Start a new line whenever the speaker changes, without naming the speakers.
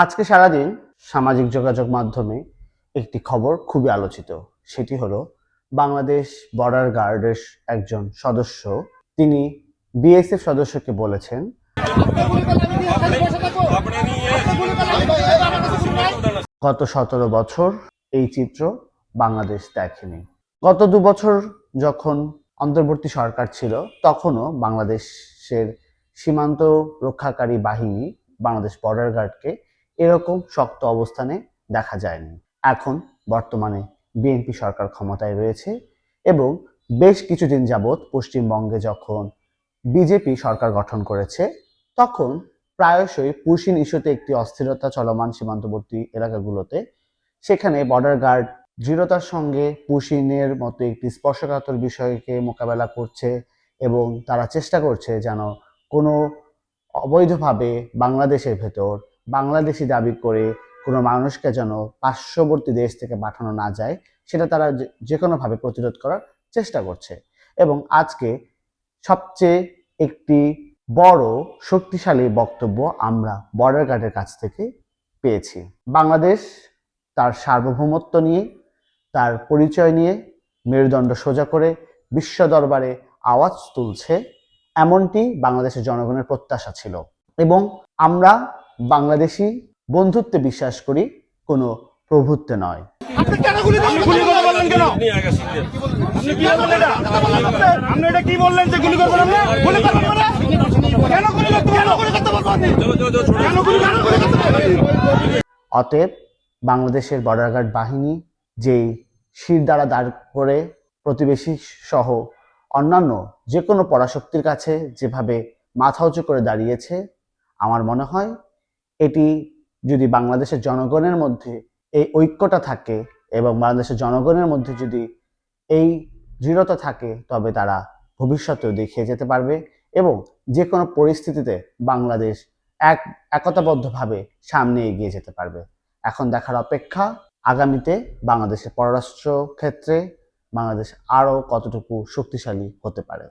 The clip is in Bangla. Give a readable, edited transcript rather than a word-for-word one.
আজকে সারাদিন সামাজিক যোগাযোগ মাধ্যমে একটি খবর খুবই আলোচিত। সেটি হলো বাংলাদেশ বর্ডার গার্ডের একজন সদস্য, তিনি বিএসএফ সদস্যকে বলেছেন, গত 17 বছর এই চিত্র বাংলাদেশ দেখেনি। গত 2 বছর যখন অন্তর্বর্তী সরকার ছিল, তখনও বাংলাদেশের সীমান্ত রক্ষাকারী বাহিনী বাংলাদেশ বর্ডার গার্ডকে এরকম শক্ত অবস্থানে দেখা যায়নি। এখন বর্তমানে বিএনপি সরকার ক্ষমতায় রয়েছে এবং বেশ কিছুদিন যাবৎ পশ্চিমবঙ্গে যখন বিজেপি সরকার গঠন করেছে, তখন প্রায়শই পুশিন ইস্যুতে একটি অস্থিরতা চলমান সীমান্তবর্তী এলাকাগুলোতে, সেখানে বর্ডার গার্ড দৃঢ়তার সঙ্গে পুশিনের মতো একটি স্পর্শকাতর বিষয়কে মোকাবেলা করছে এবং তারা চেষ্টা করছে যেন কোনো অবৈধভাবে বাংলাদেশের ভেতর বাংলাদেশি দাবি করে কোনো মানুষকে যেন পার্শ্ববর্তী দেশ থেকে পাঠানো না যায়, সেটা তারা যে কোনোভাবে প্রতিরোধ করার চেষ্টা করছে। এবং আজকে সবচেয়ে একটি বড় শক্তিশালী বক্তব্য আমরা বর্ডার গার্ডের কাছ থেকে পেয়েছি। বাংলাদেশ তার সার্বভৌমত্ব নিয়ে, তার পরিচয় নিয়ে মেরুদণ্ড সোজা করে বিশ্ব দরবারে আওয়াজ তুলছে, এমনটি বাংলাদেশের জনগণের প্রত্যাশা ছিল। এবং আমরা বাংলাদেশি বন্ধুত্বে বিশ্বাস করি, কোনো প্রভুত্বে নয়।
আপনি কেন গুলি করলেন কেন? আপনি কি বললেন এটা? আপনি এটা কি বললেন যে গুলি করবেন? আপনি গুলি করবেন মানে কেন গুলি করতে বলবো আপনি? কেন গুলি করতে বলবো?
অতএব বাংলাদেশের বর্ডার গার্ড বাহিনী যেই শির দ্বারা দাঁড় করে প্রতিবেশী সহ অন্যান্য যে কোনো পরাশক্তির কাছে যেভাবে মাথা উঁচু করে দাঁড়িয়েছে, আমার মনে হয় এটি যদি বাংলাদেশের জনগণের মধ্যে এই ঐক্যটা থাকে এবং বাংলাদেশের জনগণের মধ্যে যদি এই দৃঢ়তা থাকে, তবে তারা ভবিষ্যতেও দেখিয়ে যেতে পারবে এবং যে কোনো পরিস্থিতিতে বাংলাদেশ একতাবদ্ধভাবে সামনে এগিয়ে যেতে পারবে। এখন দেখার অপেক্ষা আগামীতে বাংলাদেশের পররাষ্ট্র ক্ষেত্রে বাংলাদেশ আরও কতটুকু শক্তিশালী হতে পারে।